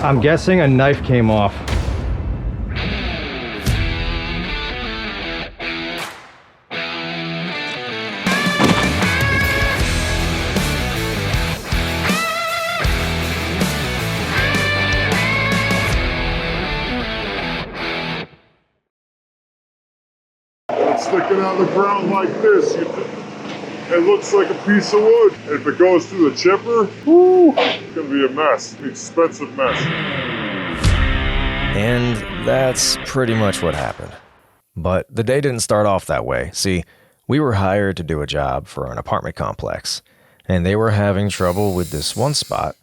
I'm guessing a knife came off. Sticking on the ground like this, it looks like a piece of wood. If it goes through the chipper, it's gonna be a mess, an expensive mess. And that's pretty much what happened. But the day didn't start off that way. See, we were hired to do a job for an apartment complex, and they were having trouble with this one spot.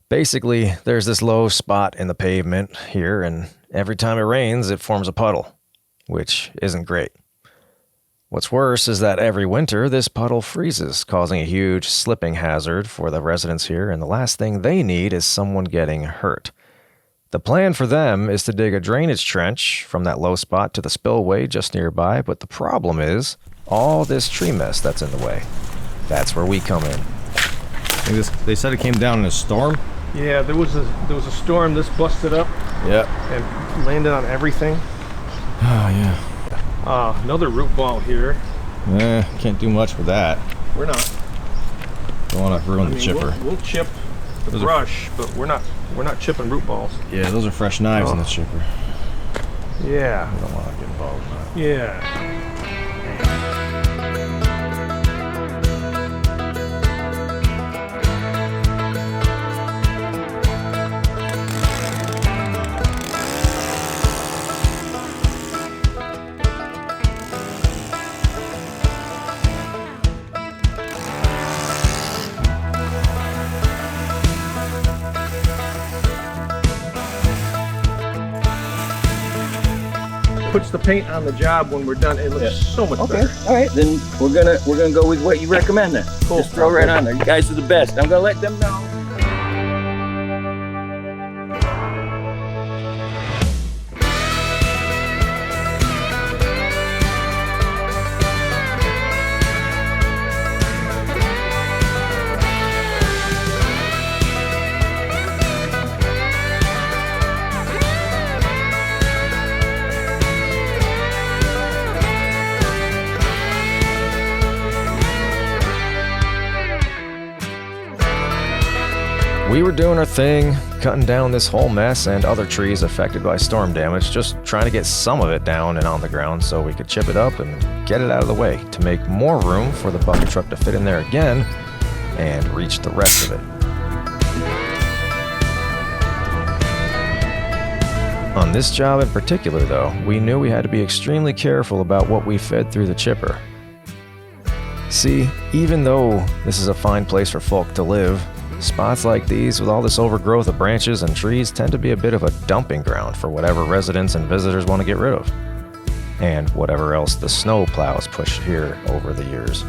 Basically, there's this low spot in the pavement here, and every time it rains, it forms a puddle, which isn't great. What's worse is that every winter, this puddle freezes, causing a huge slipping hazard for the residents here, and the last thing they need is someone getting hurt. The plan for them is to dig a drainage trench from that low spot to the spillway just nearby, but the problem is all this tree mess that's in the way. That's where we come in. They said it came down in a storm? Yeah, there was a storm. This busted up. Yeah. And landed on everything. Oh, yeah. Another root ball here. Can't do much with that. We're not. Don't want to ruin the chipper. We'll chip the brush, but we're not chipping root balls. Yeah, those are fresh knives in the chipper. Yeah. I don't want to get involved in that. Yeah. Puts the paint on the job when we're done. It looks so much better. All right, then we're gonna go with what you recommend then. Cool. Just throw right on there. You guys are the best. I'm gonna let them know. We were doing our thing, cutting down this whole mess and other trees affected by storm damage, just trying to get some of it down and on the ground so we could chip it up and get it out of the way to make more room for the bucket truck to fit in there again and reach the rest of it. On this job in particular, though, we knew we had to be extremely careful about what we fed through the chipper. See, even though this is a fine place for folk to live, spots like these with all this overgrowth of branches and trees tend to be a bit of a dumping ground for whatever residents and visitors want to get rid of, and whatever else the snow plows pushed here over the years.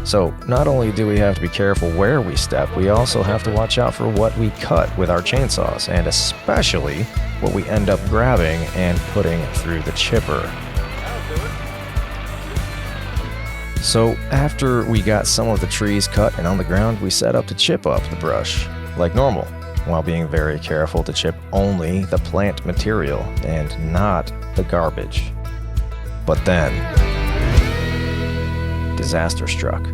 So not only do we have to be careful where we step, we also have to watch out for what we cut with our chainsaws, and especially what we end up grabbing and putting through the chipper. So after we got some of the trees cut and on the ground, we set up to chip up the brush, like normal, while being very careful to chip only the plant material and not the garbage. But then, disaster struck.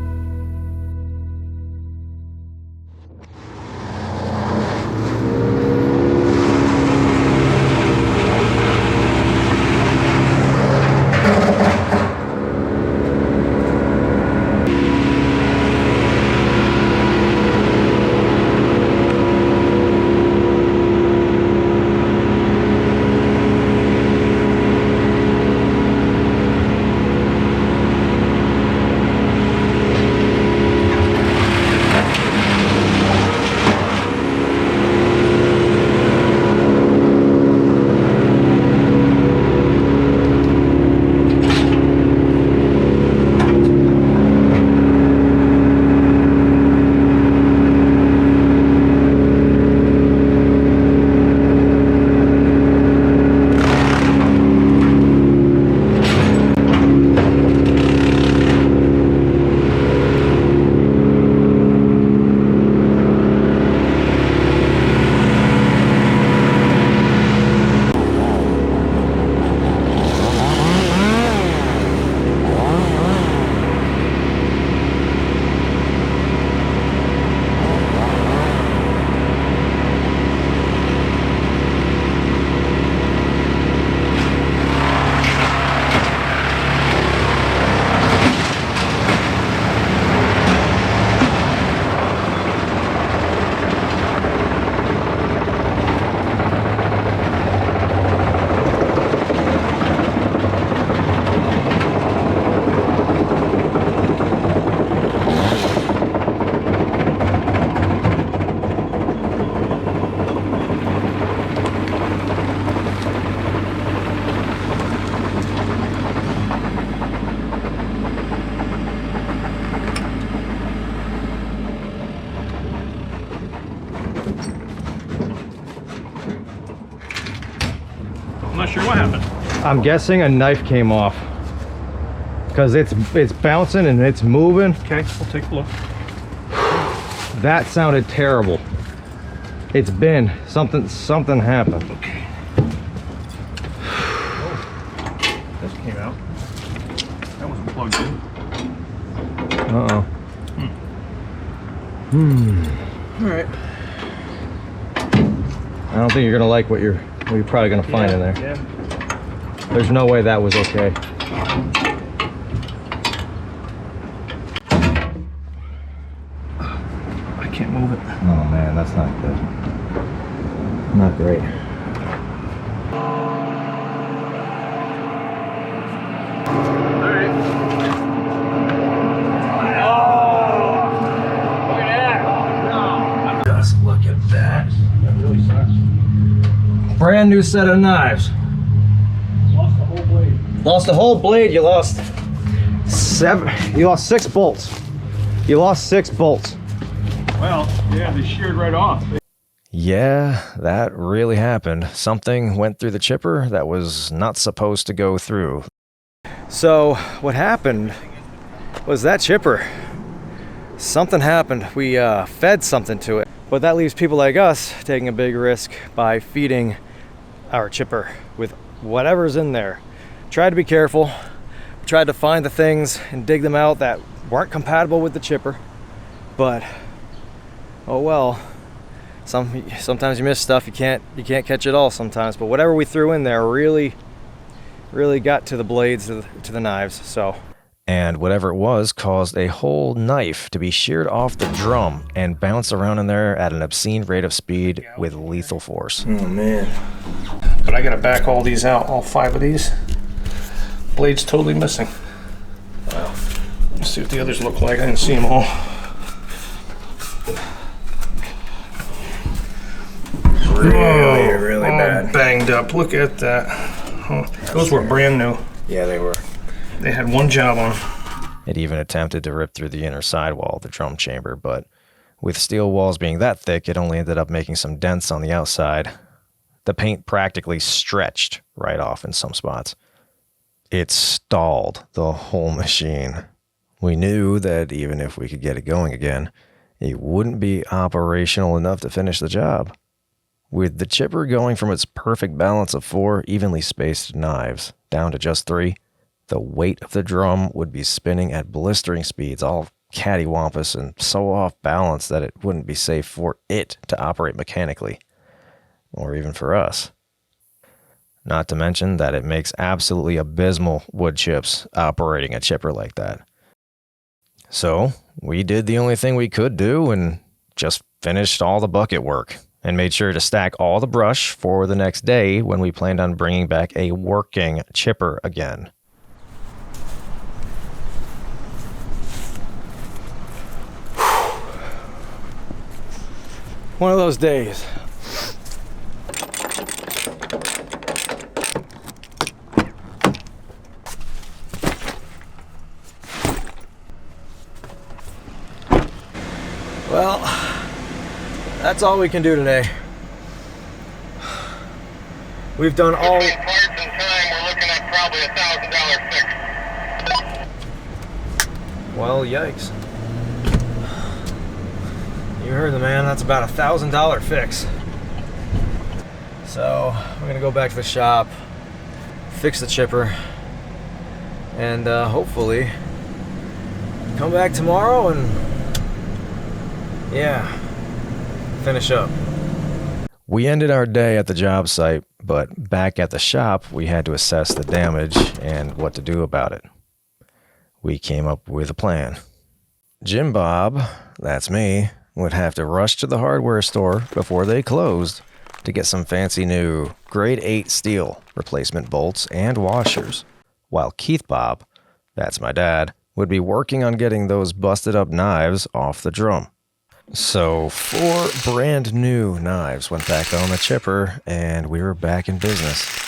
picture. What happened? I'm guessing a knife came off. Because it's bouncing and it's moving. Okay, we'll take a look. That sounded terrible. It's been something happened. Okay. Oh, this came out. That wasn't plugged in. Uh-oh. All right. I don't think you're gonna like what you're probably gonna find in there. Yeah. There's no way that was okay. I can't move it. Oh man, that's not good. Not great. Just look at that. That really sucks. Brand new set of knives. Lost the whole blade. Lost the whole blade. You lost 6 bolts. You lost 6 bolts. Well, yeah, they sheared right off. Yeah, that really happened. Something went through the chipper that was not supposed to go through. So what happened was that chipper, something happened. We fed something to it. But that leaves people like us taking a big risk by feeding our chipper with whatever's in there. Tried to be careful. Tried to find the things and dig them out that weren't compatible with the chipper. But oh well. Sometimes you miss stuff. You can't catch it all sometimes. But whatever we threw in there really got to the blades, to the knives. So. And whatever it was caused a whole knife to be sheared off the drum and bounce around in there at an obscene rate of speed with lethal force. Oh man. But I gotta back all these out, all 5 of these. Blade's totally missing. Wow. Let's see what the others look like. I didn't see them all. Really bad. Banged up. Look at that. Oh, those were brand new. Yeah, they were. They had one job on them. It even attempted to rip through the inner sidewall of the drum chamber, but with steel walls being that thick, it only ended up making some dents on the outside. The paint practically stretched right off in some spots. It stalled the whole machine. We knew that even if we could get it going again, it wouldn't be operational enough to finish the job. With the chipper going from its perfect balance of 4 evenly spaced knives down to just 3, the weight of the drum would be spinning at blistering speeds, all cattywampus and so off balance that it wouldn't be safe for it to operate mechanically, or even for us. Not to mention that it makes absolutely abysmal wood chips operating a chipper like that. So we did the only thing we could do and just finished all the bucket work and made sure to stack all the brush for the next day when we planned on bringing back a working chipper again. One of those days. Well, that's all we can do today. We've done all... Parts and time, we're looking at probably $1,000 fix. Well, yikes. You heard the man, that's about $1,000 fix. So, we're gonna go back to the shop, fix the chipper, and hopefully come back tomorrow and, yeah, finish up. We ended our day at the job site, but back at the shop, we had to assess the damage and what to do about it. We came up with a plan. Jim Bob, that's me, would have to rush to the hardware store before they closed to get some fancy new grade 8 steel replacement bolts and washers, while Keith Bob, that's my dad, would be working on getting those busted up knives off the drum. So 4 brand new knives went back on the chipper and we were back in business.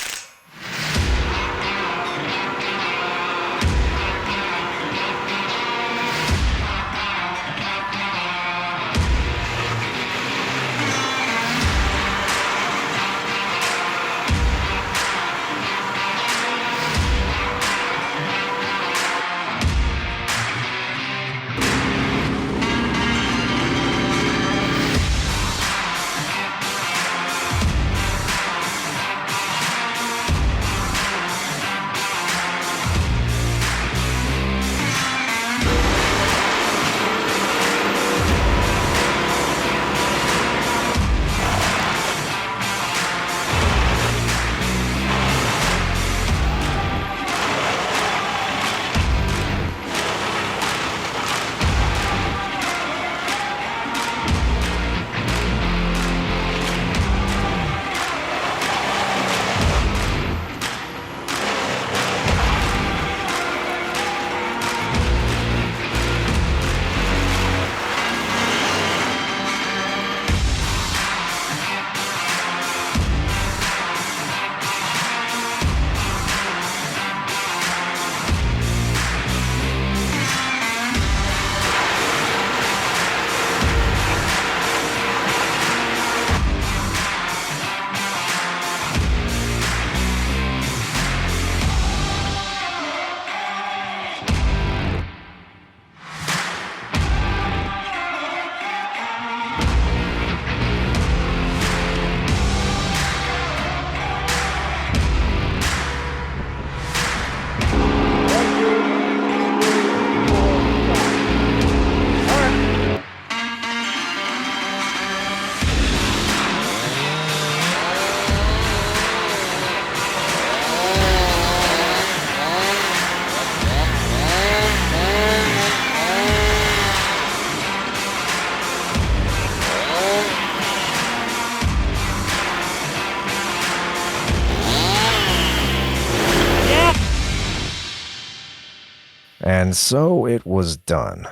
And so it was done.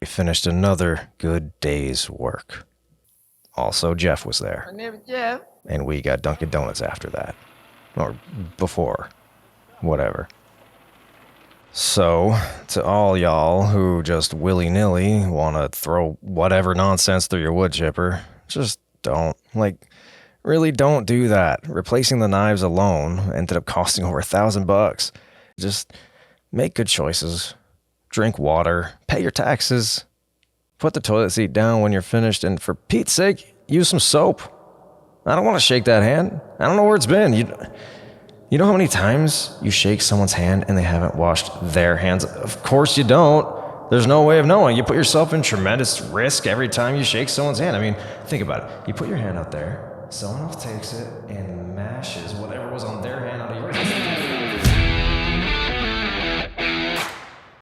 We finished another good day's work. Also, Jeff was there. My name is Jeff. And we got Dunkin' Donuts after that. Or before. Whatever. So, to all y'all who just willy-nilly want to throw whatever nonsense through your wood chipper, just don't. Like, really don't do that. Replacing the knives alone ended up costing over $1,000. Just make good choices. Drink water. Pay your taxes. Put the toilet seat down when you're finished, and for Pete's sake, use some soap. I don't want to shake that hand. I don't know where it's been. You know how many times you shake someone's hand and they haven't washed their hands? Of course you don't. There's no way of knowing. You put yourself in tremendous risk every time you shake someone's hand. I mean, think about it. You put your hand out there, someone else takes it and mashes whatever was on their hand onto yours.